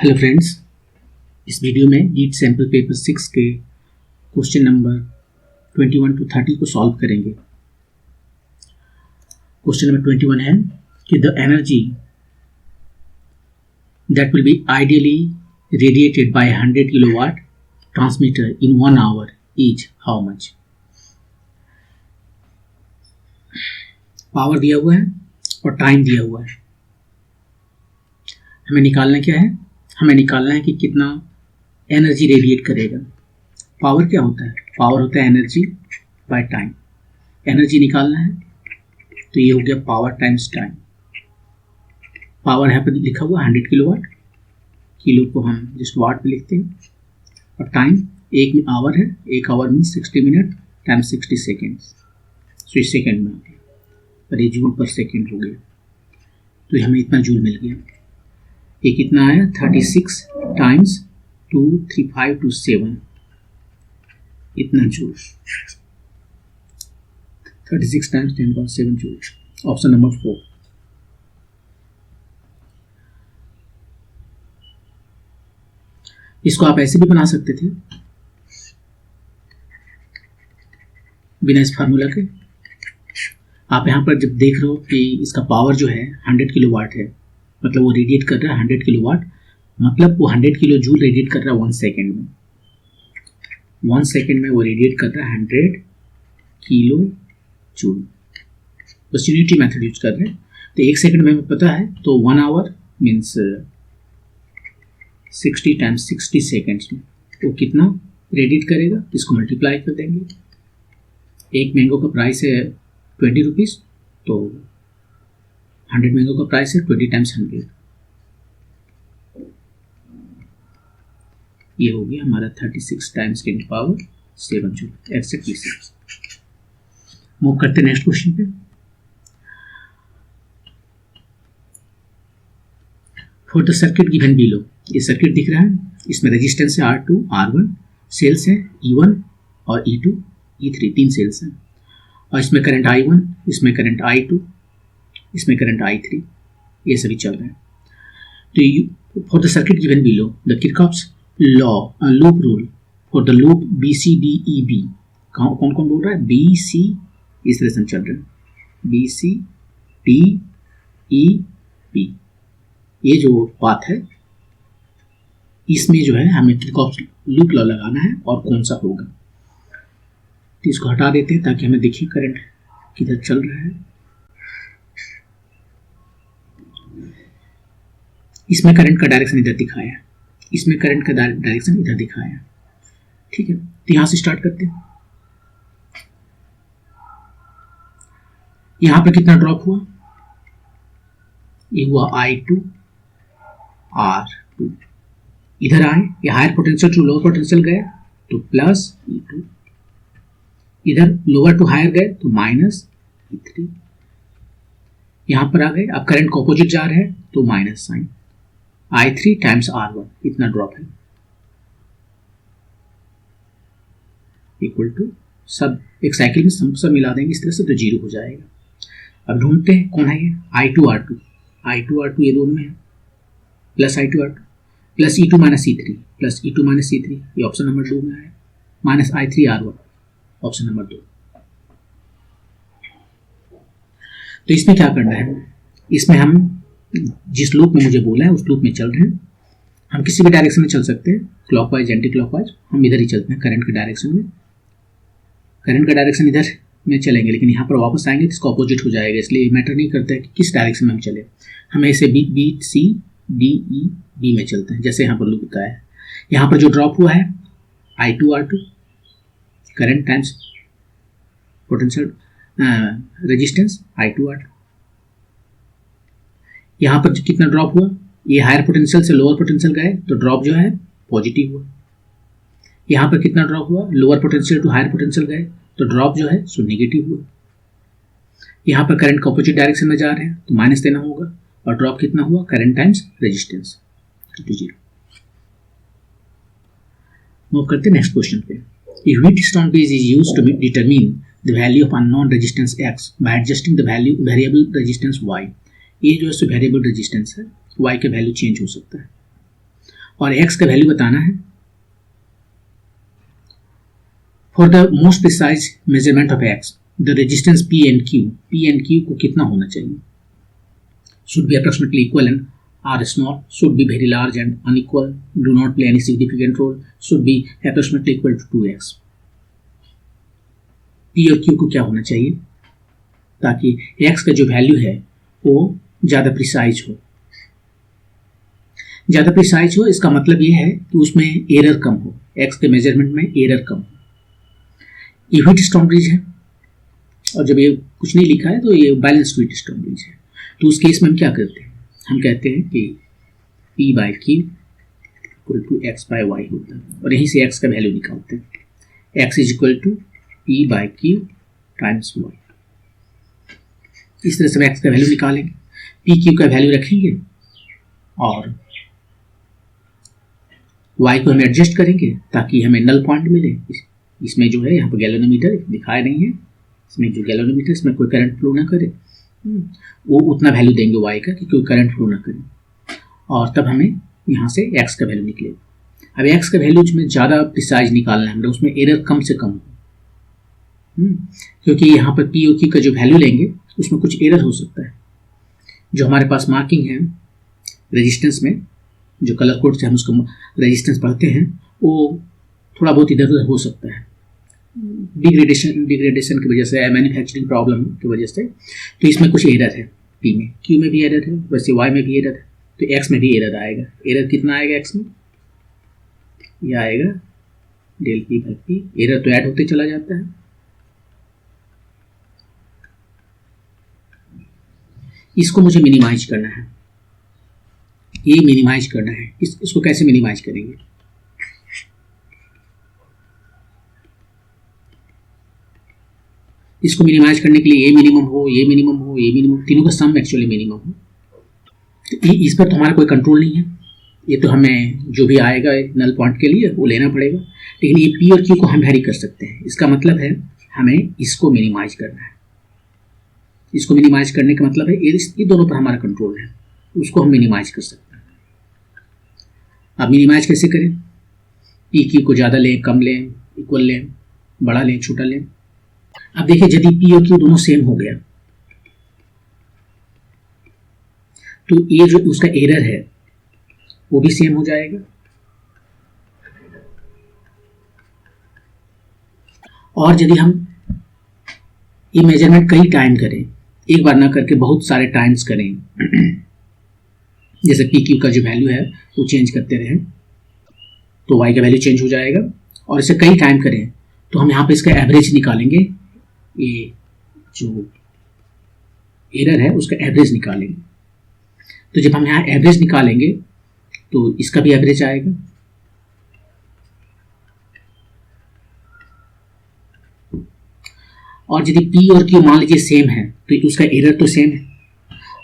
Hello friends, इस video में NEET sample paper 6 के क्वेश्चन नंबर 21 to 30 को सॉल्व करेंगे। क्वेश्चन नंबर 21 है कि the energy that will be ideally radiated by 100 kilowatt transmitter in 1 hour is how much. Power दिया हुआ है और टाइम दिया हुआ है। हमें निकालना क्या है? हमें निकालना है कि कितना एनर्जी रेडिएट करेगा। पावर क्या होता है? पावर होता है एनर्जी बाय टाइम। एनर्जी निकालना है तो ये हो गया पावर टाइम्स टाइम। पावर यहाँ पर लिखा हुआ 100 किलोवाट, किलो को हम जस्ट वाट पे लिखते हैं, और टाइम एक में आवर है, एक hour means 60 minute times 60 seconds, तो इस सेकेंड में आ गया, और ये जूल पर सेकेंड हो गया, तो हमें इतना जूल मिल गया। ये कितना आया? 36 टाइम्स 23527, इतना joule. 36 times 10.7 joule. Option number 4। इसको आप ऐसे भी बना सकते थे बिना इस फार्मूला के। आप यहाँ पर जब देख रहे हो कि इसका पावर जो है 100 किलोवाट है, मतलब वो रेडिएट कर रहा है 100 किलोवाट, मतलब वो 100 किलो जूल रेडिएट कर रहा है 1 सेकेंड में। 1 सेकेंड में वो रेडिएट कर रहा है 100 किलो जूल। बस यूनिटी मेथड यूज कर रहे हैं, तो 1 सेकेंड में हमें पता है, तो 1 आवर मीन्स 60 टाइम्स 60 सेकेंड्स में वो कितना रेडिएट करेगा, इसको मल्टीप्लाई कर देंगे। एक मैंगो का प्राइस है 20 रुपीज़, तो 100 मैंगो का प्राइस है 20 टाइम्स 100, ये हो गया हमारा 36 टाइम्स 10⁻7 जूल, एक्जैक्टली 6। मूव करते नेक्स्ट क्वेश्चन पे। For the circuit given below, ये सर्किट दिख रहा है, इसमें रेजिस्टेंस है R2, R1, सेल्स है E1 और E2, E3, 3 सेल्स हैं, और इसमें करंट I1, इसमें करंट I2, इसमें करंट I3, ये सभी चल रहे हैं। तो for the circuit given below the Kirchhoff's law loop rule for the loop BCDEB, कौन कौन बोल रहा है? BC, इस तरह से चल रहे हैं, BCDEB, ये जो पाथ है इसमें जो है हमें किरचॉफ्स लूप लॉ लगाना है, और कौन सा होगा। तो इसको हटा देते हैं ताकि हमें देखिए करंट किधर चल रहा है। इसमें करंट का डायरेक्शन इधर दिखाया, इसमें करंट का डायरेक्शन इधर दिखाया, ठीक है। तो यहां से स्टार्ट करते हैं। यहां पर कितना ड्रॉप हुआ? ये हुआ I2 R2। इधर आए, ये higher potential to lower potential गए तो प्लस E2, इधर लोअर टू हायर गए तो माइनस E3, यहां पर आ गए, अब करंट को ऑपोजिट जा रहे हैं तो minus sign, I3 times R1, इतना ड्रॉप है, इक्वल टू, सब एक साइकिल में सब मिला देंगे इस तरह से तो 0 हो जाएगा। अब ढूंढते हैं कौन है ये, I2 R2 ये दोनों में है, plus I2 R2 plus E2 minus E3 plus E2 minus E3, ये ऑप्शन नंबर 2 में है, minus I3 R1 option number 2। तो इसमें क्या करना है? इसमें हम जिस लूप में मुझे बोला है उस लूप में चल रहे हैं। हम किसी भी डायरेक्शन में चल सकते हैं, क्लॉकवाइज एंटी क्लॉकवाइज, हम इधर ही चलते हैं करंट के डायरेक्शन में। करंट का डायरेक्शन इधर में चलेंगे, लेकिन यहाँ पर वापस आएंगे तो इसका ऑपोजिट हो जाएगा, इसलिए मैटर नहीं करता है कि किस डायरेक्शन में हम चले। हमें इसे BCDEB में चलते हैं, जैसे यहाँ पर लूप होता है। यहाँ पर जो ड्रॉप हुआ है I2 R2, current times potential resistance I2 R2। यहाँ पर कितना ड्रॉप हुआ? ये हायर पोटेंशियल से लोअर पोटेंशियल गए तो ड्रॉप जो है पॉजिटिव हुआ। यहाँ पर कितना ड्रॉप हुआ? Lower potential to higher potential गए तो ड्रॉप जो है सो नेगेटिव हुआ। यहाँ पर करंट का ऑपोजिट डायरेक्शन में जा रहे हैं तो माइनस देना होगा, और ड्रॉप कितना हुआ? Current times resistance, 0। मूव करते हैं नेक्स्ट क्वेश्चन पे। If Wheatstone base is used to determine the value of unknown resistance X by adjusting the variable resistance Y, ये जो है वेरिएबल रेजिस्टेंस है, Y का वैल्यू चेंज हो सकता है। और x का वैल्यू बताना है for the most precise measurement of x the resistance P and Q को कितना होना चाहिए, should be approximately equal and r small, should be very large and unequal, do not play any significant role, should be approximately equal to 2x। P और Q को क्या होना चाहिए ताकि x का जो वैल्यू है वो ज़्यादा प्रिसाइज हो। ज़्यादा प्रिसाइज हो इसका मतलब ये है कि उसमें एरर कम हो, x के मेजरमेंट में एरर कम हो। ये व्हीट स्टोन ब्रिज है और जब ये कुछ नहीं लिखा है तो ये बैलेंस्ड व्हीट स्टोन ब्रिज है। तो उस केस में हम क्या करते हैं, हम कहते हैं कि P by Q equal to x by y होता है और यहीं से x का वैल्यू निकालते हैं। x is equal to P by Q times y. इस तरह से x का वैल्यू निकालेंगे, P Q का वैल्यू रखेंगे और y को हम एडजस्ट करेंगे ताकि हमें नल पॉइंट मिले। इसमें जो है यहाँ पर गैल्वेनोमीटर दिखाया नहीं है, इसमें जो गैल्वेनोमीटर इसमें कोई करंट फ्लो ना करे, वो उतना वैल्यू देंगे y का कि कोई करंट फ्लो ना करे और तब हमें यहाँ से x का वैल्यू निकलेगा। अब x का वैल्यू में ज़्यादा प्रिसाइज निकालना है, उसमें एरर कम से कम हो, क्योंकि यहाँ पर P और Q का जो वैल्यू लेंगे उसमें कुछ एरर हो सकता है। जो हमारे पास मार्किंग है रेजिस्टेंस में, जो कलर कोड से हम उसको रेजिस्टेंस पढ़ते हैं, वो थोड़ा बहुत इधर उधर हो सकता है डिग्रेडेशन की वजह से, मैन्युफैक्चरिंग प्रॉब्लम की वजह से। तो इसमें कुछ एरर है, P में, Q में भी एरर है, वैसे Y में भी एरर है, तो X में भी एरर आएगा। एरर कितना आएगा X में, यह आएगा del P by P। Error तो ऐड होते चला जाता है। इसको मुझे मिनिमाइज करना है, ये मिनिमाइज करना है। इसको कैसे मिनिमाइज करेंगे, इसको मिनिमाइज करने के लिए ये मिनिमम हो, ये मिनिमम हो, ये मिनिमम, तीनों का सम एक्चुअली मिनिमम हो। तो इस पर तो हमारा कोई कंट्रोल नहीं है, ये तो हमें जो भी आएगा नल पॉइंट के लिए वो लेना पड़ेगा। लेकिन ये P और Q को हम वैरी कर सकते हैं। इसका मतलब है हमें इसको मिनिमाइज करना है। इसको मिनिमाइज करने का मतलब है ये दोनों पर हमारा कंट्रोल है, उसको हम मिनिमाइज कर सकते हैं। अब मिनिमाइज कैसे करें, P Q को ज़्यादा लें, कम लें, इक्वल लें, बड़ा लें, छोटा लें। अब देखिए यदि P और Q दोनों सेम हो गया तो ये जो उसका एरर है वो भी सेम हो जाएगा। और यदि हम ये मेजरमेंट कई टाइम करें, एक बार ना करके बहुत सारे टाइम्स करें, जैसे P Q का जो वैल्यू है वो चेंज करते रहें तो Y का वैल्यू चेंज हो जाएगा। और इसे कई टाइम करें तो हम यहाँ पे इसका एवरेज निकालेंगे, ये जो एरर है उसका एवरेज निकालेंगे। तो जब हम यहाँ एवरेज निकालेंगे तो इसका भी एवरेज आएगा। और यदि P और Q मान लीजिए सेम है तो उसका एरर तो सेम है,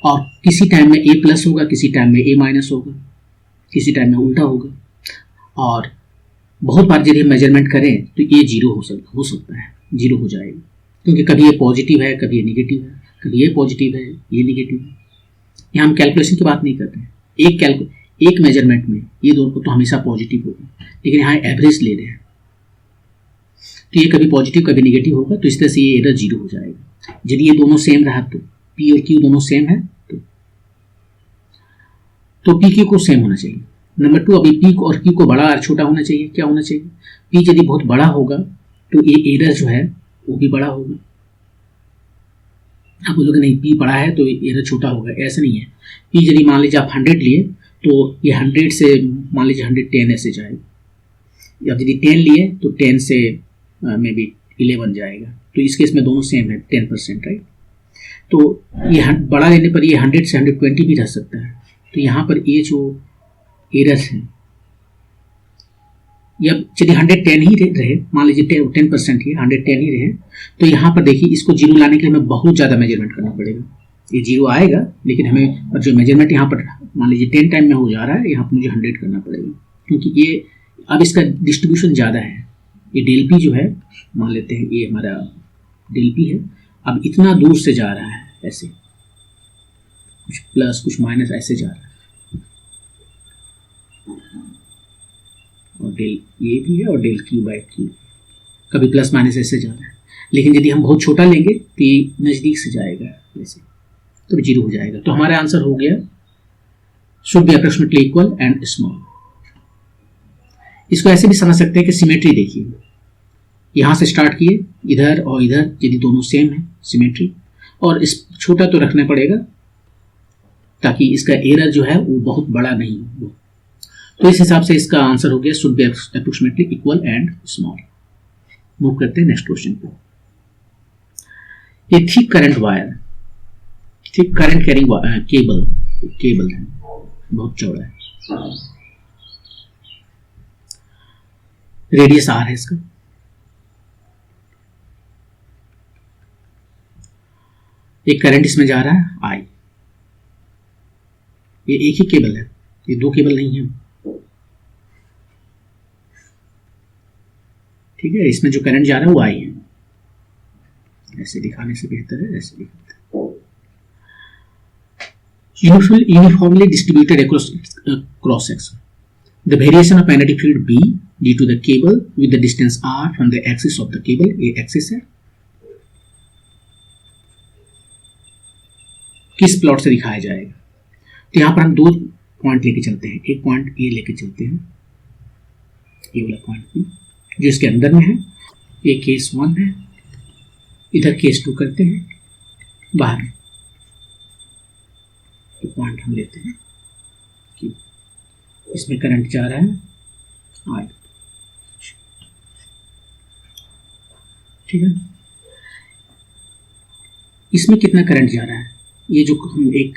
और किसी टाइम में A प्लस होगा, किसी टाइम में A माइनस होगा, किसी टाइम में उल्टा होगा। और बहुत बार यदि हम मेजरमेंट करें तो ये जीरो हो सकता है, जीरो हो जाएगा, क्योंकि कभी ये पॉजिटिव है, कभी ये निगेटिव है, कभी ये पॉजिटिव है, ये निगेटिव है। यहाँ हम कैलकुलेशन की बात नहीं कर रहे हैं, एक मेजरमेंट में ये दोनों तो हमेशा पॉजिटिव होगा, लेकिन यहाँ एवरेज ले रहे हैं तो ये कभी पॉजिटिव कभी निगेटिव होगा, तो इस तरह से ये एरर जीरो हो जाएगा। यदि ये दोनों सेम रहा तो P और Q दोनों सेम है तो P Q को सेम होना चाहिए। नंबर 2, अभी P और Q को बड़ा और छोटा होना चाहिए। क्या होना चाहिए, P यदि बहुत बड़ा होगा तो ये एरर जो है वो भी बड़ा होगा। आप बोलोगे नहीं P बड़ा है तो एरर छोटा होगा, ऐसा नहीं है। P यदि मान लीजिए आप 100 लिए तो ये 100 से मान लीजिए 110 ऐसे जाएगा। अब यदि 10 लिए तो 10 से मे बी 11 जाएगा। तो इस केस में दोनों सेम है, 10%, राइट। तो ये बड़ा लेने पर ये 100 से 120 भी रह सकता है। तो यहाँ पर ये जो एरर्स हैं, या चलिए 110 ही रहे, मान लीजिए 10% ही 110 ही रहे, तो यहाँ पर देखिए इसको जीरो लाने के लिए हमें बहुत ज़्यादा मेजरमेंट करना पड़ेगा। ये जीरो आएगा लेकिन हमें जो मेजरमेंट यहाँ पर मान लीजिए 10 टाइम में हो जा रहा है, यहाँ पर मुझे 100 करना पड़ेगा, क्योंकि ये अब इसका डिस्ट्रीब्यूशन ज़्यादा है। ये डेल पी जो है, मान लेते हैं ये हमारा डेल पी है, अब इतना दूर से जा रहा है, ऐसे कुछ प्लस कुछ माइनस ऐसे जा रहा है। डेल ए भी है और डेल क्यू बाय क्यू, कभी प्लस माइनस ऐसे जा रहा है। लेकिन यदि हम बहुत छोटा लेंगे तो ये नज़दीक से जाएगा वैसे, तो 0 हो जाएगा। तो हमारा आंसर हो गया should be approximately equal and small. इसको ऐसे भी समझ सकते हैं कि सिमेट्री देखिए, यहाँ से स्टार्ट किए इधर और इधर, यदि दोनों सेम है सिमेट्री, और इस छोटा तो रखना पड़ेगा ताकि इसका एरर जो है वो बहुत बड़ा नहीं हो। तो इस हिसाब से इसका आंसर हो गया should be approximately equal and small. Move करते हैं नेक्स्ट क्वेश्चन पे। ये thick current wire, thick current carrying cable है, बहुत चौड़ा है, रेडियस आर है इसका। एक करंट इसमें जा रहा है आई, ये एक ही केबल है, ये दो केबल नहीं है, ठीक है। इसमें जो करंट जा रहा है वो आई है, ऐसे दिखाने से बेहतर है, ऐसे दिखाते हैं। Uniformly distributed across cross section. The variation of magnetic field B due to the cable with the distance r from the axis of the cable, ये axis है, किस प्लॉट से दिखाया जाएगा? तो यहाँ पर हम दो पॉइंट लेके चलते हैं, एक पॉइंट ये लेके चलते हैं, ये वाला पॉइंट जो इसके अंदर में है, ये केस 1 है, इधर केस 2 करते हैं, बाहर पॉइंट हम लेते हैं कि इसमें करंट जा रहा है आई, ठीक है। इसमें कितना करंट जा रहा है, ये जो हम एक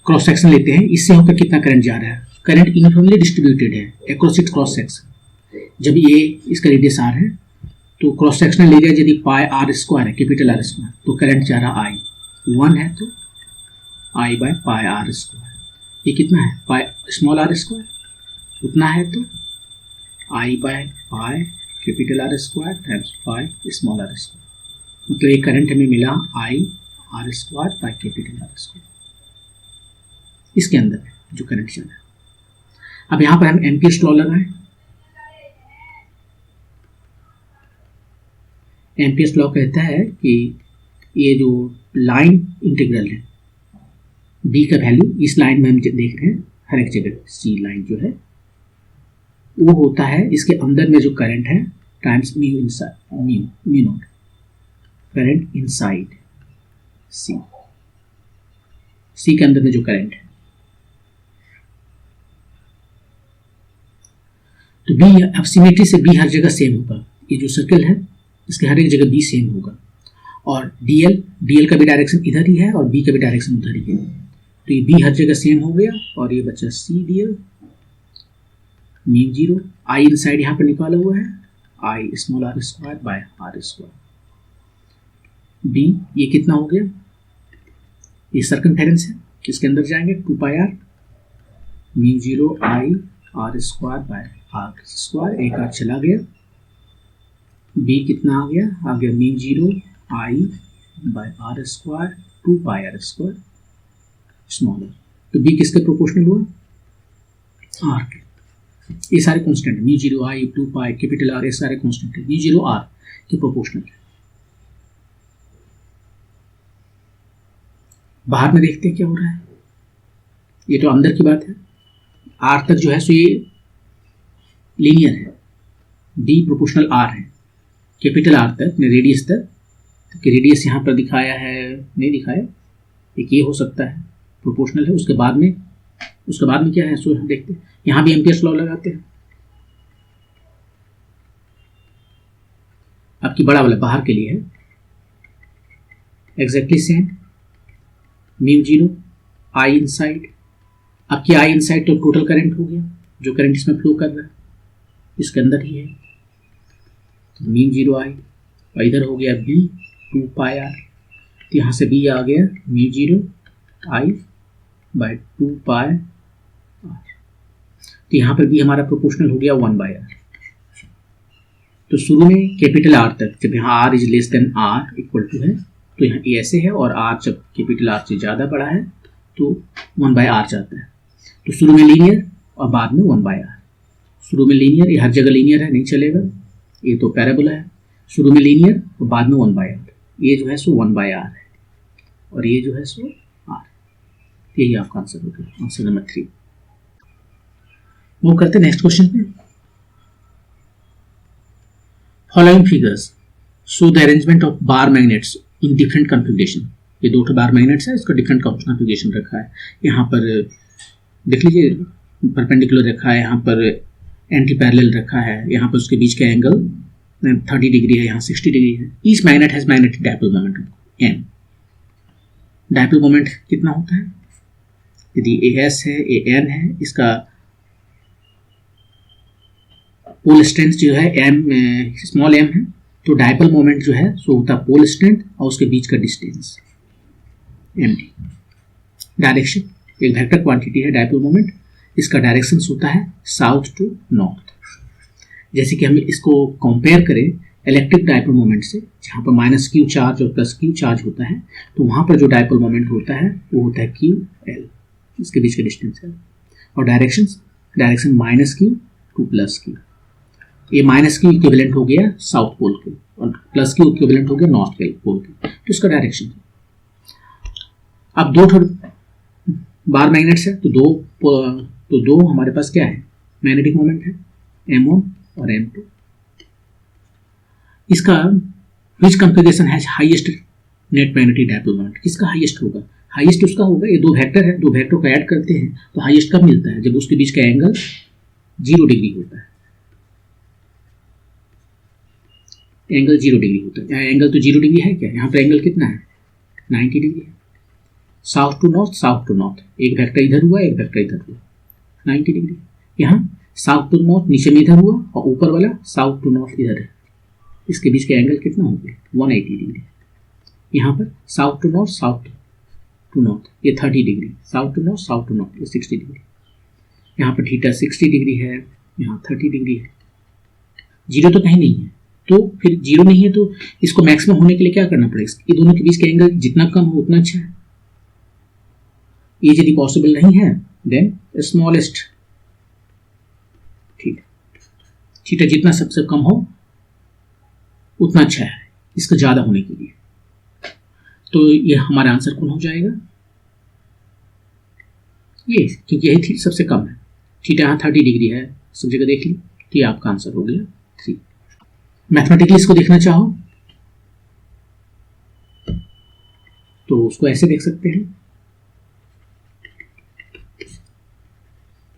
क्रॉस सेक्शन लेते हैं, इससे होकर कितना करंट जा रहा है। करंट यूनिफॉर्मली डिस्ट्रीब्यूटेड है अक्रॉस इट क्रॉस सेक्शन। जब ये इसका रेडियस आर है तो क्रॉस सेक्शनल एरिया यदि पाई आर स्क्वायर है, कैपिटल आर स्क्वायर, तो करंट जा रहा आई 1 है, तो I by pi R square, ये कितना है पाई स्मॉल आर स्क्वायर, उतना है, तो I by pi capital R square times pi small are square, मतलब ये करंट हमें मिला I R square by capital R square, इसके अंदर जो करंट चल रहा है। अब यहाँ पर हम एम्पियर्स लॉ लगाएं, एम्पियर्स लॉ कहता है कि ये जो लाइन इंटीग्रल है b का वैल्यू, इस लाइन में हम देख रहे हैं हर एक जगह c लाइन जो है वो होता है इसके अंदर में जो करंट है times mu inside, mu naught current inside c के अंदर में जो करंट है। तो b, अब सिमेट्री से b हर जगह सेम होगा, ये जो सर्कल है इसके हर एक जगह b सेम होगा, और dl का भी डायरेक्शन इधर ही है और b का भी डायरेक्शन उधर ही है, तो ये b हर जगह सेम हो गया, और ये बचा c dl mu 0, I inside यहाँ पर निकाला हुआ है, I small are square by are square, b ये कितना हो गया, ये सर्कमफेरेंस है, इसके अंदर जाएंगे 2 pi R mu 0 I R square by are square, एक आर चला गया, b कितना आ गया mu 0 I by are square 2 pi R square small R, तो b किसके प्रोपोर्शनल हुआ r के, ये सारे कांस्टेंट है, mu 0 I 2 pi capital R, ये सारे कांस्टेंट है, म्यू 0 r के प्रोपोर्शनल है। बाहर में देखते हैं क्या हो रहा है, ये तो अंदर की बात है, r तक जो है सो ये लीनियर है, b प्रोपोर्शनल r है, कैपिटल आर तक रेडियस तक, तो रेडियस यहाँ पर दिखाया है नहीं दिखाया, एक ये हो सकता है प्रोपोर्शनल है, उसके बाद में क्या है सो हम देखते हैं, यहाँ भी एम्पियर्स लॉ लगाते हैं। आपकी बड़ा वाला बाहर के लिए है exactly same, mu 0 I inside, आपकी आई इनसाइड तो टोटल करंट हो गया, जो करंट इसमें फ्लो कर रहा है इसके अंदर ही है, तो म्यू 0 आई, और इधर हो गया b 2 पाई आर, तो यहाँ से b आ गया mu 0 I by 2 pi r, तो यहाँ पर b हमारा प्रोपोर्शनल हो गया 1 बाय आर। तो शुरू में कैपिटल आर तक, जब यहाँ r is less than r equal to है, तो यहाँ ऐसे है, और r जब कैपिटल आर से ज़्यादा बड़ा है तो 1 बाय आर जाता है, तो शुरू में लीनियर और बाद में 1/r। शुरू में लीनियर, ये हर जगह लीनियर है, नहीं चलेगा, ये तो पैराबोला है। शुरू में लीनियर और बाद में 1/r, ये जो है सो 1/r है और ये जो है सो r। यही आपका आंसर हो गया, आंसर नंबर 3। मूव करते नेक्स्ट क्वेश्चन पे। Following figures show the arrangement of bar magnets in different configuration. ये 2 बार मैग्नेट्स है, इसका डिफरेंट कॉन्फ़िगरेशन रखा है। यहाँ पर देख लीजिए परपेंडिकुलर रखा है, यहाँ पर एंटी पैरेलल रखा है, यहाँ पर उसके बीच का एंगल 30 डिग्री है, यहाँ 60 डिग्री है। Each magnet has magnetic dipole moment m। Dipole moment कितना होता है? यदि as है, an है, इसका पोल स्ट्रेंथ जो है m स्मॉल m है, तो डायपोल मोमेंट जो है सो होता है पोल स्ट्रेंथ और उसके बीच का डिस्टेंस md। डायरेक्शन एक वेक्टर क्वांटिटी है डायपोल मोमेंट, इसका डायरेक्शन होता है साउथ टू नॉर्थ। जैसे कि हम इसको कंपेयर करें इलेक्ट्रिक डायपोल मोमेंट से, जहाँ पर -q चार्ज और +q चार्ज होता है, तो वहाँ पर जो डायपोल मोमेंट होता है वो होता है ql, इसके बीच का डिस्टेंस है। और डायरेक्शन -q टू +q, ये -q इक्विवेलेंट हो गया साउथ पोल के और +q इक्विवेलेंट हो गया नॉर्थ पोल के, तो इसका डायरेक्शन। अब 2 बार मैग्नेट्स है, तो दो हमारे पास क्या है, मैग्नेटिक मोमेंट है m1 और m2। इसका which configuration has highest net magnetic dipole moment, किसका हाईएस्ट होगा? हाईएस्ट उसका होगा, ये 2 वेक्टर है, 2 वेक्टर को ऐड करते हैं तो हाईएस्ट कब मिलता है? जब उसके बीच का एंगल 0 डिग्री होता है। एंगल 0 डिग्री होता है, यहाँ एंगल तो 0 डिग्री है क्या? यहाँ पर एंगल कितना है? 90 डिग्री है। साउथ टू नॉर्थ, एक वेक्टर इधर हुआ, एक वेक्टर इधर हुआ, 90 डिग्री। यहाँ साउथ टू नॉर्थ नीचे में इधर हुआ और ऊपर वाला साउथ टू नॉर्थ इधर है, इसके बीच का एंगल कितना हो गया? 180 डिग्री। यहाँ पर साउथ टू नॉर्थ ये 30 डिग्री, साउथ टू नॉर्थ ये 60 डिग्री। यहाँ पर थीटा 60 डिग्री है, यहाँ 30 डिग्री है। 0 तो कहीं नहीं है, तो फिर 0 नहीं है तो इसको मैक्सिमम होने के लिए क्या करना पड़ेगा? ये दोनों के बीच का एंगल जितना कम हो उतना अच्छा है। ये यदि पॉसिबल नहीं है देन स्मॉलेस्ट, ठीक, थीटा जितना सबसे कम हो उतना अच्छा है इसका ज्यादा होने के लिए। तो ये हमारा आंसर कौन हो जाएगा? ये, क्योंकि यही थीटा सबसे कम है। थीटा यहाँ 30 डिग्री है, सब जगह देख ली, तो ये आपका आंसर हो गया 3। मैथमेटिकली इसको देखना चाहो तो उसको ऐसे देख सकते हैं,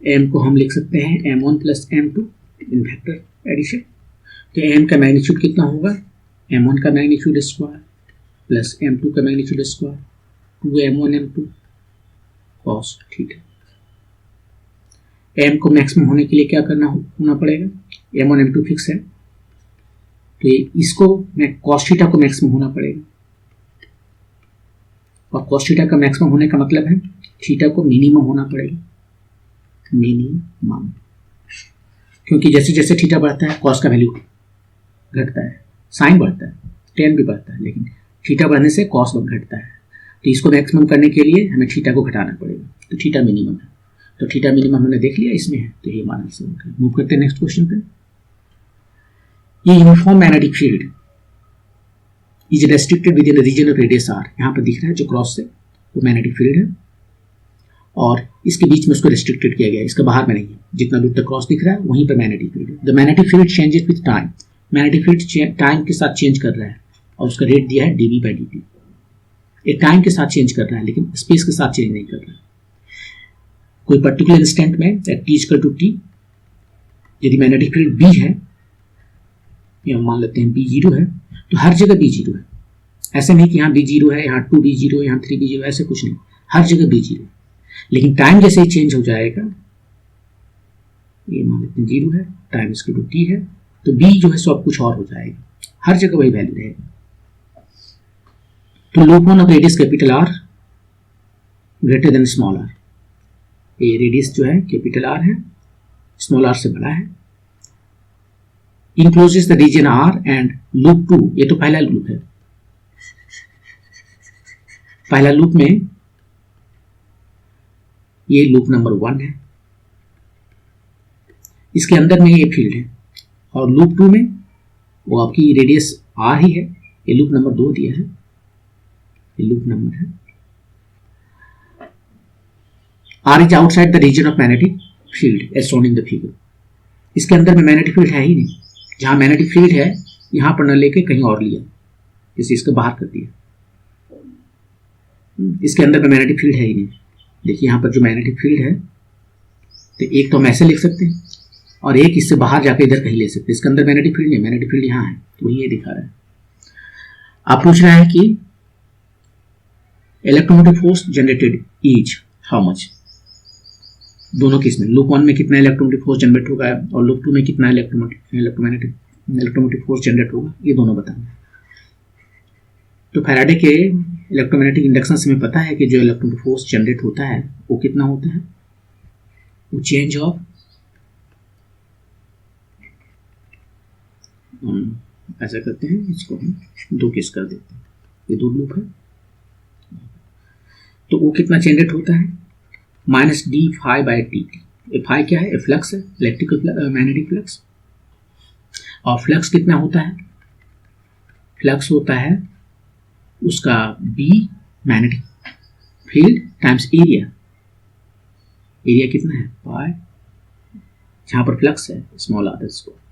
m को हम लिख सकते हैं m1 + m2 in vector addition. तो m का मैग्नीट्यूड कितना होगा? m1 का मैग्नीट्यूड स्क्वायर प्लस m2 का magnitude square 2m1 m2 cos theta. m को मैक्सिमम होने के लिए क्या होना पड़ेगा? m1 m2 फिक्स है, तो इसको cos थीटा को मैक्सिमम होना पड़ेगा, और cos थीटा का मैक्सिमम होने का मतलब है थीटा को मिनिमम होना पड़ेगा, मिनिमम। क्योंकि जैसे जैसे थीटा बढ़ता है कॉस का वैल्यू घटता है, साइन बढ़ता है, टेन भी बढ़ता है, लेकिन थीटा बढ़ने से कॉस घटता है। तो इसको मैक्सिमम करने के लिए हमें थीटा को घटाना पड़ेगा, तो थीटा मिनिमम है। तो थीटा मिनिमम हमने देख लिया इसमें है, तो ये हमारा आंसर होगा। मूव करते हैं नेक्स्ट क्वेश्चन पे। ये uniform magnetic field is restricted within the region of radius r। यहाँ पर दिख रहा है जो क्रॉस से वो मैग्नेटिक फील्ड है, और इसके बीच में उसको रेस्ट्रिक्टेड किया गया है, इसका बाहर में नहीं है। जितना दूर तक क्रॉस दिख रहा है वहीं पर मैग्नेटिक फील्ड है। The magnetic field changes with time. Magnetic field time के साथ चेंज कर रहा है, और उसका रेट दिया है dV/dt। ये टाइम के साथ चेंज कर रहा है, लेकिन स्पेस के साथ चेंज नहीं कर रहा है। कोई पर्टिकुलर इंस्टेंट में t/t यदि मैग्नेटिक फील्ड B है, या मान लेते हैं B0 है, तो हर जगह B0 है। ऐसे नहीं कि यहाँ B0 है, यहाँ 2B0 है, यहाँ 3B0, ऐसे कुछ नहीं, हर जगह B0। लेकिन टाइम जैसे ही चेंज हो जाएगा, ये मान लेते हैं 0 है, टाइम इसके t है, तो B जो है सब कुछ और हो जाएगा, हर जगह वही वैल्यू रहेगा। तो loop on of radius capital R greater than small r। ये रेडियस जो है कैपिटल R है, स्मॉल r से बड़ा है। Encloses the region R and loop 2। ये तो पहला लूप है। पहला लूप में ये लूप नंबर 1 है, इसके अंदर में ये फील्ड है, और लूप 2 में वो आपकी रेडियस r ही है, ये लूप नंबर 2 दिया है, ये लूप नंबर है। r is outside the region of magnetic field as shown in the figure. इसके अंदर में मैग्नेटिक फील्ड है ही नहीं, जहां मैग्नेटिक फील्ड है यहां पर न लेके कहीं और लिया, जैसे इसको बाहर कर दिया, इसके अंदर में मैग्नेटिक फील्ड है ही नहीं। देखिए यहाँ पर जो मैग्नेटिक फील्ड है, तो एक तो हम ऐसे लिख सकते हैं और एक इससे बाहर जाके इधर कहीं ले सकते हैं। इसके अंदर मैग्नेटिक फील्ड नहीं, मैग्नेटिक फील्ड यहाँ है, तो वही ये दिखा रहा है। आप पूछ रहे हैं कि electromotive force generated is how much, दोनों केस में लूप 1 में कितना इलेक्ट्रोमोटिव फोर्स जनरेट होगा और लूप 2 में कितना इलेक्ट्रोमोटिव फोर्स जनरेट होगा, ये दोनों बताना। तो फैराडे के इलेक्ट्रोमैग्नेटिक इंडक्शन से हमें पता है कि जो इलेक्ट्रोमोटिव फोर्स जनरेट होता है वो कितना होता है, वो चेंज ऑफ ऐसा करते हैं, इसको हम 2 केस कर देते हैं, ये 2 लूप है, तो वो कितना जनरेट होता है, -d∅dt। ये फाई क्या है, फ्लक्स है, इलेक्ट्रिकल मैग्नेटिक फ्लक्स। और फ्लक्स कितना होता है, फ्लक्स होता है उसका b magnetic field times area. Area कितना है, पाई, जहां पर फ्लक्स है स्मॉल r स्क्वायर।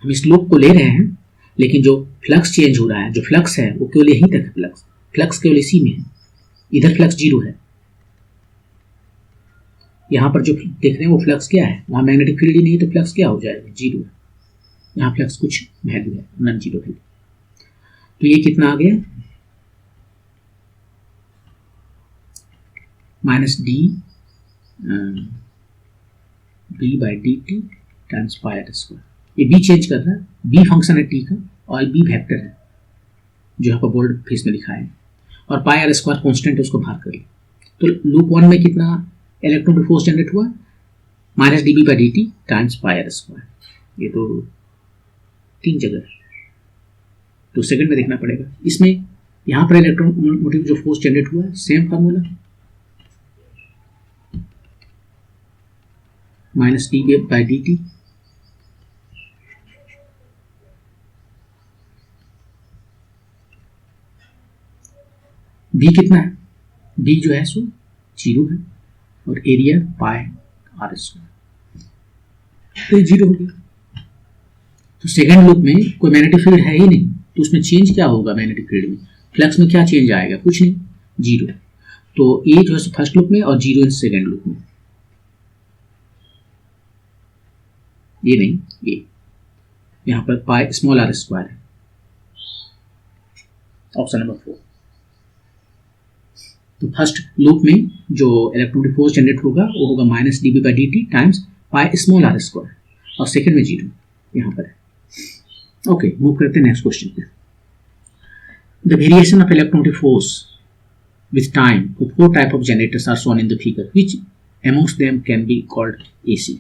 हम इस लूप को ले रहे हैं, लेकिन जो फ्लक्स चेंज हो रहा है, जो फ्लक्स है वो केवल यहीं तक है, फ्लक्स केवल इसी में है, इधर फ्लक्स 0 है। यहां पर जो देख रहे हैं वो फ्लक्स क्या है, वहां मैग्नेटिक फील्ड ही नहीं, तो फ्लक्स क्या हो जाएगा, 0 है। यहाँ फ्लक्स कुछ वैल्यू है, नॉन 0 वैल्यू। तो ये कितना आ गया, -d∫b/dt टाइम्स पाई r स्क्वायर। ये b चेंज कर रहा है, b फंक्शन है t का और b वेक्टर है जो यहाँ पर बोल्ड फेस में लिखा है, और पाई r स्क्वायर कॉन्स्टेंट है, उसको बाहर कर लिया। तो लूप 1 में कितना इलेक्ट्रोमोटिव फोर्स जनरेट हुआ, -db/dt टाइम्स पाई r स्क्वायर। ये तो 3 जगह है, तो सेकंड में देखना पड़ेगा। इसमें यहाँ पर इलेक्ट्रोमोटिव जो फोर्स जनरेट हुआ है, सेम फार्मूला, -db/dt b कितना है, b जो है सो 0 है, और एरिया पाई r स्क्वायर, तो 0 हो गया। तो सेकंड लूप में कोई मैग्नेटिक फील्ड है ही नहीं, तो उसमें चेंज क्या होगा, मैग्नेटिक फील्ड में फ्लक्स में क्या चेंज आएगा, कुछ नहीं, 0। तो ए जो है फर्स्ट लूप में और 0 सेकंड लूप में, ये नहीं, ये यहाँ पर पाई स्मॉल r स्क्वायर है, ऑप्शन नंबर 4। तो फर्स्ट लूप में जो इलेक्ट्रोमोटिव फोर्स जनरेट होगा वो होगा -db/dt times pi small r square, और सेकंड में 0 यहाँ पर है। ओके, मूव करते हैं नेक्स्ट क्वेश्चन पे। The variation of electromotive force with time for 4 type of generators are shown in the figure, which amongst them can be called AC।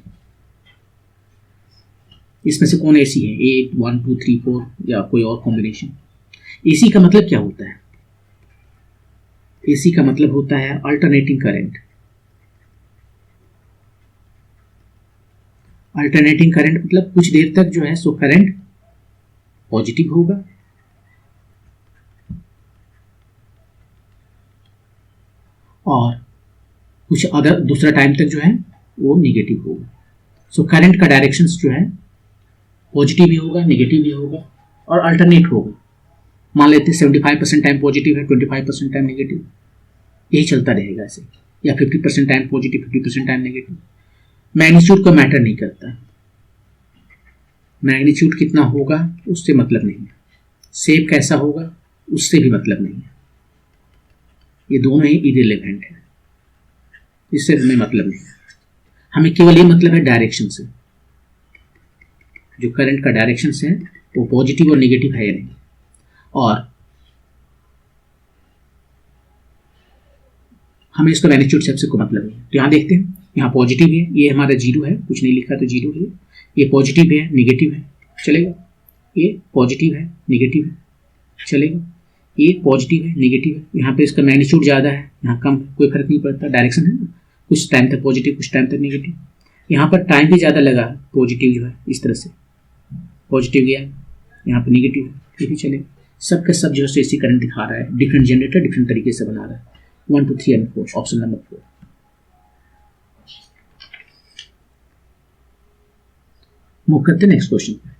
इसमें से कौन AC है, 8, 1, 2, 3, 4 या कोई और कॉम्बिनेशन। AC का मतलब क्या होता है, AC का मतलब होता है अल्टरनेटिंग करंट। अल्टरनेटिंग करंट मतलब कुछ देर तक जो है सो करंट पॉजिटिव होगा और कुछ अदर दूसरा टाइम तक जो है वो निगेटिव होगा। सो करंट का डायरेक्शन जो है पॉजिटिव भी होगा, निगेटिव भी होगा और अल्टरनेट होगा। मान लेते हैं 75% टाइम पॉजिटिव है, 25% टाइम नेगेटिव, यही चलता रहेगा ऐसे, या 50% time positive, 50% time negative. Magnitude का मैटर नहीं करता, मैग्नीट्यूड कितना होगा उससे मतलब नहीं है, शेप कैसा होगा उससे भी मतलब नहीं है, ये दोनों ही इररिलेवेंट है, इससे हमें मतलब नहीं है। हमें केवल ये मतलब है डायरेक्शन से, जो करंट का डायरेक्शन से है वो पॉजिटिव और नेगेटिव है या नहीं, और हमें इसका मैग्नीट्यूड से को मतलब नहीं है। तो यहाँ देखते हैं, यहाँ पॉजिटिव है, ये हमारा 0 है, कुछ नहीं लिखा तो 0 है, ये पॉजिटिव है, नेगेटिव है, चलेगा, ये पॉजिटिव है, नेगेटिव है, चलेगा, एक पॉजिटिव है, नेगेटिव है, यहाँ पे इसका मैग्नीट्यूड ज़्यादा है, यहाँ कम, कोई फर्क नहीं पड़ता, डायरेक्शन है ना, कुछ टाइम तक पॉजिटिव कुछ टाइम तक नेगेटिव। यहाँ पर टाइम भी ज़्यादा लगा, पॉजिटिव जो है इस तरह से पॉजिटिव गया, यहाँ पर नेगेटिव है, फिर भी चलेगा। सब का सब जो है AC करंट दिखा रहा है, डिफरेंट जनरेटर डिफरेंट तरीके से बना रहा है। 1 2 3 एंड 4, ऑप्शन नंबर 4। मूव करते नेक्स्ट क्वेश्चन पे।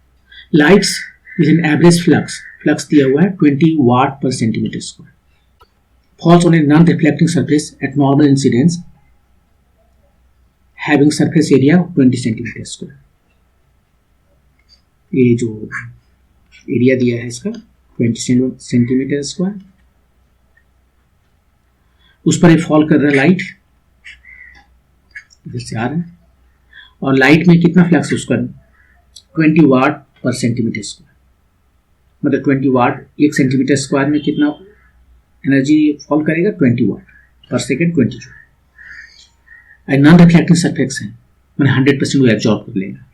Lights with an average flux दिया हुआ है 20 वाट पर centimetre square, falls on a non reflecting surface at normal incidence having surface area 20 centimetre square. ये जो एरिया दिया है इसका 20 सेंटीमीटर स्क्वायर, उस पर फॉल कर रहा है लाइट, इधर से आ रहा है, और लाइट में कितना फ्लक्स है उसका 20 वाट पर सेंटीमीटर स्क्वायर, मतलब 20 वाट 1 सेंटीमीटर स्क्वायर में कितना एनर्जी फॉल करेगा 20 वाट पर second 20 joule. Non reflecting surface है, मैंने 100% वो एब्जॉर्ब कर लेगा,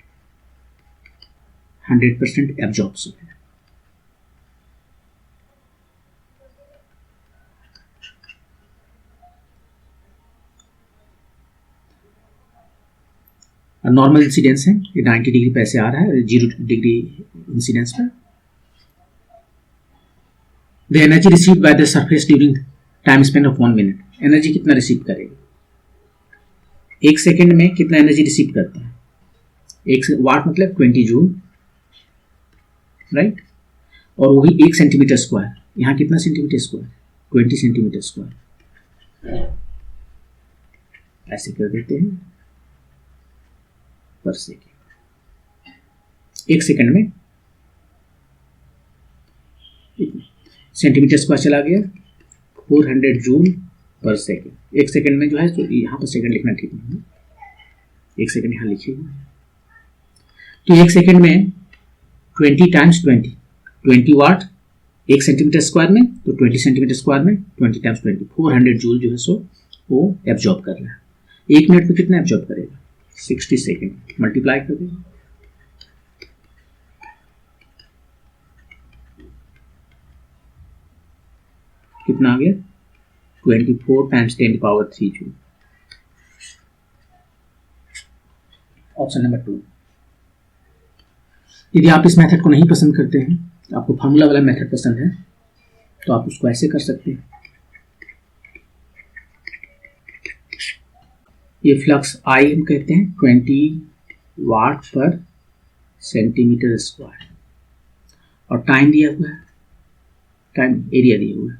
100% एब्जॉर्ब है। नॉर्मल इंसिडेंस है, ये 90 डिग्री पे ऐसे आ रहा है, 0 डिग्री इंसिडेंस पर। The energy received by the surface during time span of 1 minute, energy कितना रिसीव करेगा, 1 सेकेंड में कितना एनर्जी रिसीव करता है, 1 वाट मतलब 20 जूल, राइट, और वो भी 1 सेंटीमीटर स्क्वायर, यहाँ कितना सेंटीमीटर स्क्वायर 20 सेंटीमीटर स्क्वायर, ऐसे कर देते हैं पर सेकेंड, 1 सेकेंड में सेंटीमीटर स्क्वायर चला गया 400 जूल पर सेकेंड। 1 सेकेंड में जो है तो यहाँ पर सेकेंड लिखना ठीक नहीं है, 1 सेकेंड यहाँ लिखिएगा। तो 1 सेकेंड में 20 टाइम्स 20 वाट 1 सेंटीमीटर स्क्वायर में, तो 20 सेंटीमीटर स्क्वायर में 20 टाइम्स 20 400 जूल जो है सो वो एब्जॉर्ब कर रहा है। 1 मिनट में कितना एब्जॉर्ब करेगा 60 सेकेंड, मल्टीप्लाई कर देगा, कितना आ गया 24 टाइम्स 10⁻³ जूल। Option number 2। यदि आप इस मेथड को नहीं पसंद करते हैं, आपको फार्मूला वाला मेथड पसंद है, तो आप उसको ऐसे कर सकते हैं। ये फ्लक्स आई हम कहते हैं 20 वाट पर सेंटीमीटर स्क्वायर, और टाइम दिया हुआ है, टाइम एरिया दिया हुआ है,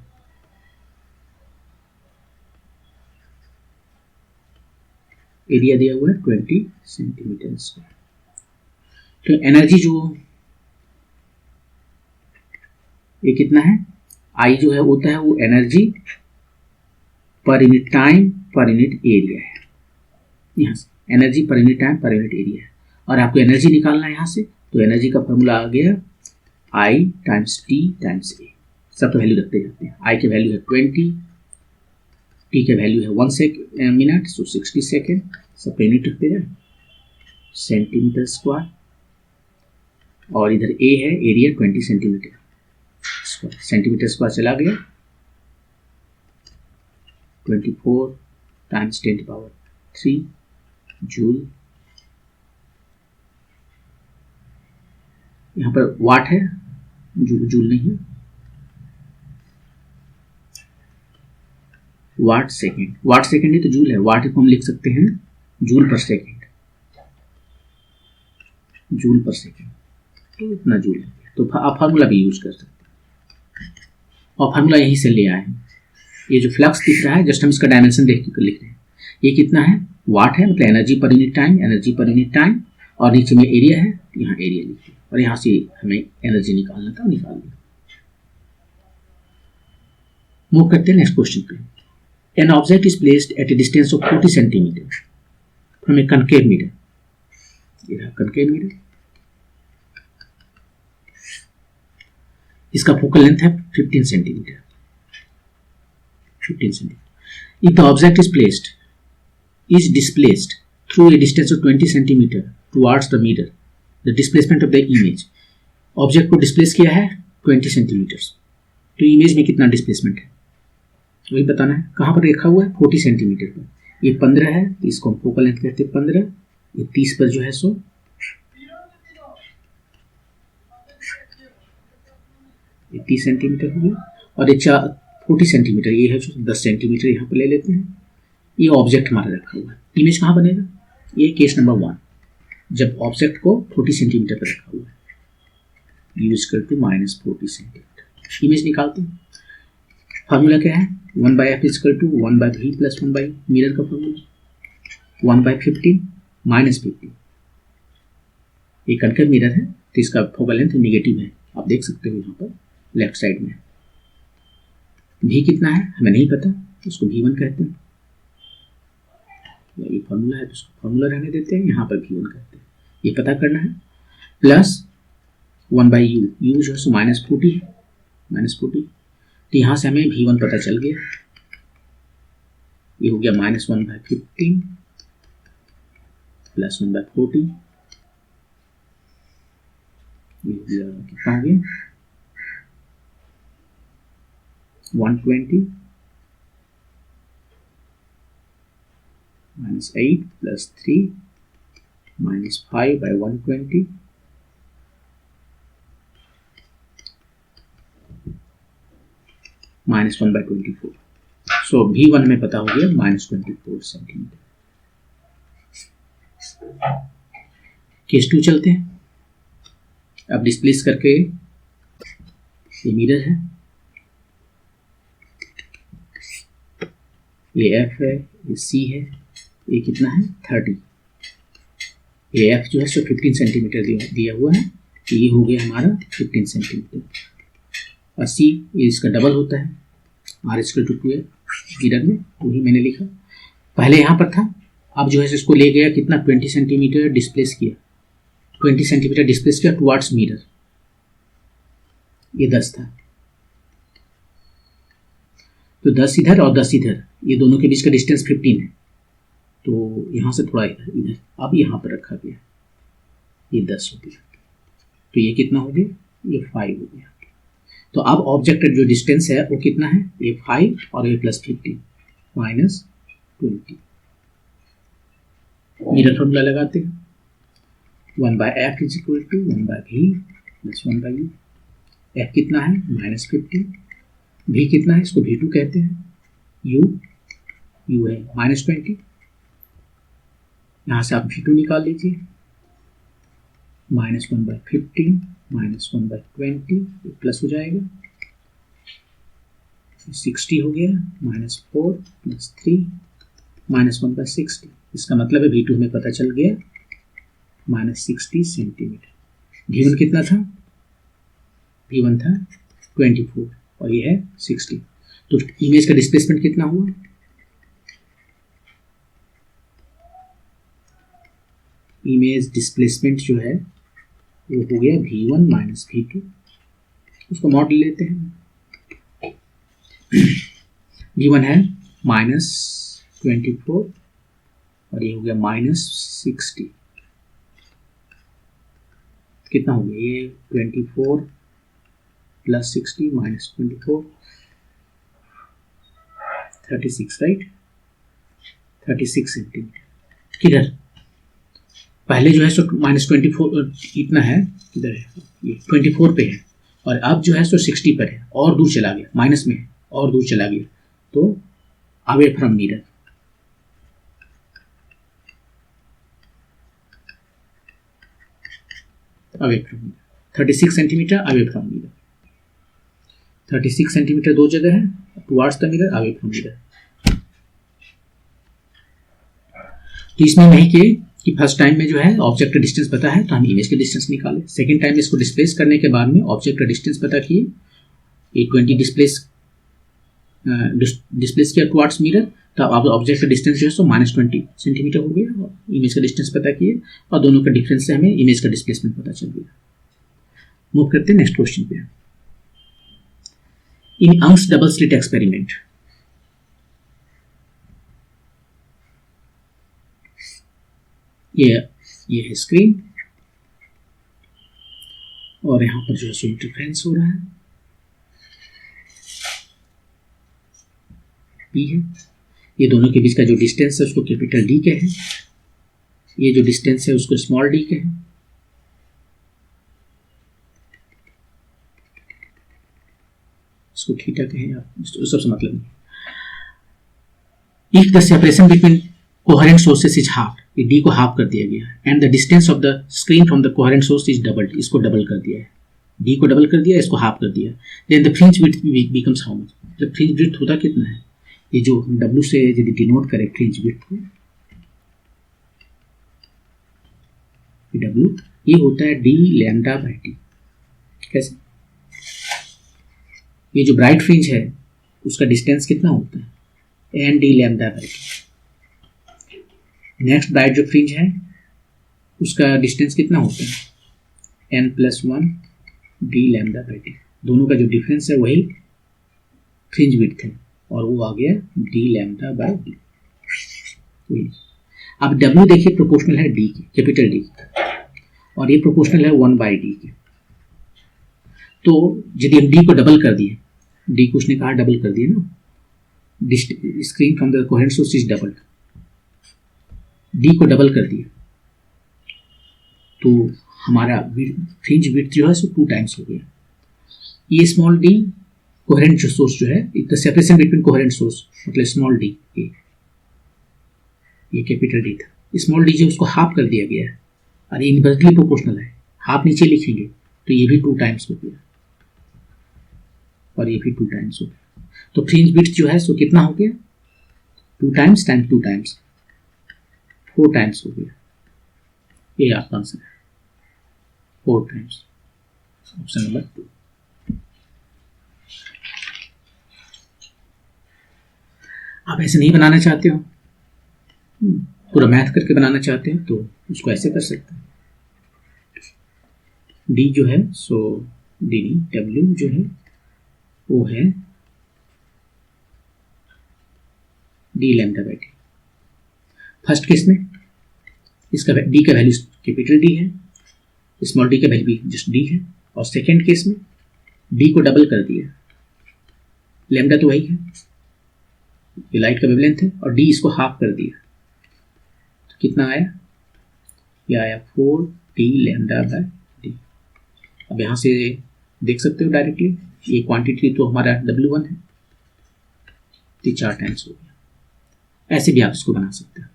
एरिया दिया हुआ है 20 सेंटीमीटर स्क्वायर। तो एनर्जी जो ये कितना है, आई जो है होता है वो energy per unit time per unit area है, यहाँ से energy per unit time per unit area है, और आपको एनर्जी निकालना है यहाँ से, तो एनर्जी का फॉर्मूला आ गया आई टाइम्स टी टाइम्स ए, सब तो वैल्यू रखते जाते हैं। आई की वैल्यू है 20, टी की वैल्यू है 1 मिनट, सो 60 सेकेंड, सब पे यूनिट रखते जाए, सेंटीमीटर स्क्वायर, और इधर ए है area 20 centimetre square, centimetre square चला गया 24 टाइम्स 10⁻³ जूल। यहाँ पर वाट है, जूल नहीं है, वाट सेकेंड है तो जूल है, वाट को हम लिख सकते हैं जूल पर सेकेंड, तो इतना जूल है, तो आप फार्मूला भी यूज कर सकते हैं, और फार्मूला यहीं से ले आए हैं। ये जो फ्लक्स दिख रहा है जस्ट हम इसका डायमेंशन देख के लिख रहे हैं, ये कितना है वाट है, मतलब एनर्जी पर यूनिट टाइम, और नीचे में एरिया है, यहाँ एरिया लिखिए, और यहाँ से हमें एनर्जी निकालना था, निकाल दिया। मूव करते हैं नेक्स्ट क्वेश्चन पे। An object is placed at a distance of 40 centimeters from a concave mirror. ये रहा concave mirror, इसका फोकल लेंथ है 15 centimetre. If the object is displaced through a distance of 20 centimeter towards the mirror, the displacement of the image, object को displace किया है 20 centimetre, तो image में कितना डिस्प्लेसमेंट है वही बताना है। कहाँ पर रखा हुआ है 40 सेंटीमीटर पर। ये 15 है तो इसको हम फोकल लेंथ कहते हैं 15। ये 30 पर जो है सो ये 30 सेंटीमीटर हो गया, और ये 40 सेंटीमीटर ये है जो 10 सेंटीमीटर यहाँ पर ले लेते हैं। ये ऑब्जेक्ट हमारा रखा हुआ है। इमेज कहाँ बनेगा, ये केस नंबर 1, जब ऑब्जेक्ट को 40 सेंटीमीटर पर रखा हुआ है, U = -40 सेंटीमीटर। इमेज निकालते हैं। फार्मूला क्या है, 1/f = 1/v + 1/u। मिरर का फार्मूला 1/15 -15। ये कनकेव मिरर है तो इसका फोकल लेंथ नेगेटिव है, आप देख सकते हो यहाँ पर लेफ्ट साइड में। v कितना है हमें नहीं पता, उसको v1 कहते हैं। ये फार्मूला है तो उसको फार्मूला रहने देते हैं, यहाँ पर v1 कहते हैं। ये पता करना है। प्लस 1/u, u जो है सो -40 है, -40। तो यहाँ से हमें v1 पता चल गया। ये हो गया -1/15 + 1/40। ये हो गया कितना हो गया 120 -8 + 3 -5/120 -1/24। सो v1 में पता हो गया -24 सेंटीमीटर। केस 2 चलते हैं। अब डिस्प्लेस करके ये मिरर है, ये f है, ये c है, ये कितना है 30। ये f जो है सो 15 सेंटीमीटर दिया हुआ है, ये हो गया हमारा 15 सेंटीमीटर। और c ये इसका डबल होता है, r = 2f मिरर में, वही मैंने लिखा पहले यहाँ पर था। अब जो है इसको ले गया कितना 20 सेंटीमीटर डिस्प्लेस किया, 20 सेंटीमीटर डिस्प्लेस किया टुवार्ड्स मिरर। ये 10 था तो 10 इधर और 10 इधर, ये दोनों के बीच का डिस्टेंस 15 है, तो यहाँ से थोड़ा इधर। अब यहाँ पर रखा गया, ये 10 हो गया, तो ये कितना हो गया, ये 5 हो गया। तो अब ऑब्जेक्ट जो डिस्टेंस है वो कितना है, ये 5 और ये +15 -20। मिरर फॉर्मूला लगाते हैं। 1/f = 1/v + 1/u। f कितना है -15, v कितना है, इसको v2 कहते हैं, u है -20। यहाँ से आप v2 निकाल लीजिए, -1/15 -1/20 प्लस हो जाएगा 60 हो गया, -4 + 3 -1/60। इसका मतलब है v2 हमें पता चल गया -60 सेंटीमीटर। v1 कितना था, v1 था 24 और ये है 60। तो इमेज का डिस्प्लेसमेंट कितना हुआ, इमेज डिस्प्लेसमेंट जो है वो हो गया v1 - v2। उसको मॉडल लेते हैं। v1 है -24 और ये हो गया -60। कितना हो गया, ये 24 + 60 -24 36, राइट, 36 सेंटीमीटर। किधर पहले जो है सो -24 इतना है, इधर है ये 24 पे है, और अब जो है सो 60 पर है, और दूर चला गया, माइनस में है और दूर चला गया, तो away from mirror. Away from mirror 36 centimetre away from mirror. 36 centimetre दो जगह है, towards the mirror, away from mirror. तो इसमें नहीं कि फर्स्ट टाइम में जो है ऑब्जेक्ट का डिस्टेंस पता है तो हम इमेज का डिस्टेंस निकालें। सेकेंड टाइम में इसको डिस्प्लेस करने के बाद में ऑब्जेक्ट का डिस्टेंस पता किए, ये 20 डिस्प्लेस किया टुवार्ड्स मिरर, तो अब ऑब्जेक्ट का डिस्टेंस जो है सो -20 सेंटीमीटर हो गया, और इमेज का डिस्टेंस पता किए, और दोनों का डिफरेंस से हमें इमेज का डिस्प्लेसमेंट पता चल गया। मूव करते हैं नेक्स्ट क्वेश्चन पे। इन अंग्स डबल स्लिट एक्सपेरिमेंट, ये है स्क्रीन, और यहाँ पर जो है सो इंटरफेरेंस हो रहा है। पी है। ये दोनों के बीच का जो डिस्टेंस है उसको कैपिटल डी कहे, ये जो डिस्टेंस है उसको स्मॉल डी कहे। इसको थीटा कहें आप, सबसे मतलब नहीं। If the separation between coherent sources is half, ये डी को हाफ कर दिया गया है, and the distance of the screen from the coherent source is doubled, इसको डबल कर दिया है, डी को डबल कर दिया, इसको हाफ कर दिया, then the fringe width becomes how much, मतलब फ्रिंज विड्थ होता कितना है, ये जो हम W से यदि डिनोट करें फ्रिंज विड्थ को, W ये होता है d लैम्डा बाई टी। कैसे? ये जो ब्राइट फ्रिंज है उसका डिस्टेंस कितना होता है, n d lambda by t. Next bright जो फ्रिंज है उसका डिस्टेंस कितना होता है, n plus one d lambda by t. दोनों का जो डिफरेंस है वही फ्रिंज विड्थ है, और वो आ गया डी लैम्डा बाई डी। अब W देखिए प्रोपोर्शनल है डी के, कैपिटल डी, और ये प्रोपोर्शनल है 1 बाई डी के। तो यदि हम डी को डबल कर दिए, डी को उसने कहा डबल कर दिए ना, screen from the coherent source is double, D को डबल कर दिया तो हमारा फ्रिंज विड्थ जो है सो 2 टाइम्स हो गया। ये स्मॉल डी कोहेरेंट सोर्स जो है, the separation between coherent source मतलब स्मॉल डी, ये कैपिटल डी था, स्मॉल डी जो उसको हाफ कर दिया गया है, और ये इनवर्सली प्रोपोर्शनल है, हाफ नीचे लिखेंगे तो ये भी 2 टाइम्स हो गया और ये भी 2 टाइम्स हो गया। तो फ्रिंज विड्थ जो है सो कितना हो गया, 2 टाइम्स टाइम्स 2 टाइम्स 4 टाइम्स हो गया। ये आपका आंसर है, 4 टाइम्स, ऑप्शन नंबर 2। आप ऐसे नहीं बनाना चाहते हो, पूरा मैथ करके बनाना चाहते हैं तो उसको ऐसे कर सकते हैं। डी जो है सो डी W जो है वो है D lambda by T. First case में इसका डी का वैल्यू कैपिटल डी है, स्मॉल डी का वैल्यू भी जस्ट डी है, और सेकेंड केस में डी को डबल कर दिया, लैम्डा तो वही है, ये लाइट का वेवलेंथ है, और डी इसको हाफ कर दिया, तो कितना आया, ये आया 4 डी लैम्डा बाई डी। अब यहाँ से देख सकते हो डायरेक्टली, ये क्वांटिटी तो हमारा W1 है, तो 4 टाइम्स हो गया। ऐसे भी आप इसको बना सकते हैं।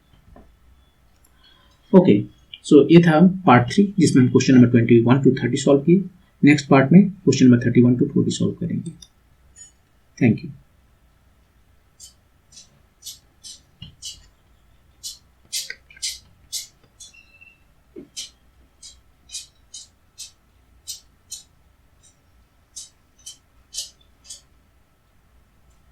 ओके, सो ये था पार्ट 3 जिसमें हम क्वेश्चन नंबर 21 to 30 सॉल्व किए। नेक्स्ट पार्ट में क्वेश्चन नंबर 31 to 40 सॉल्व करेंगे। Thank you.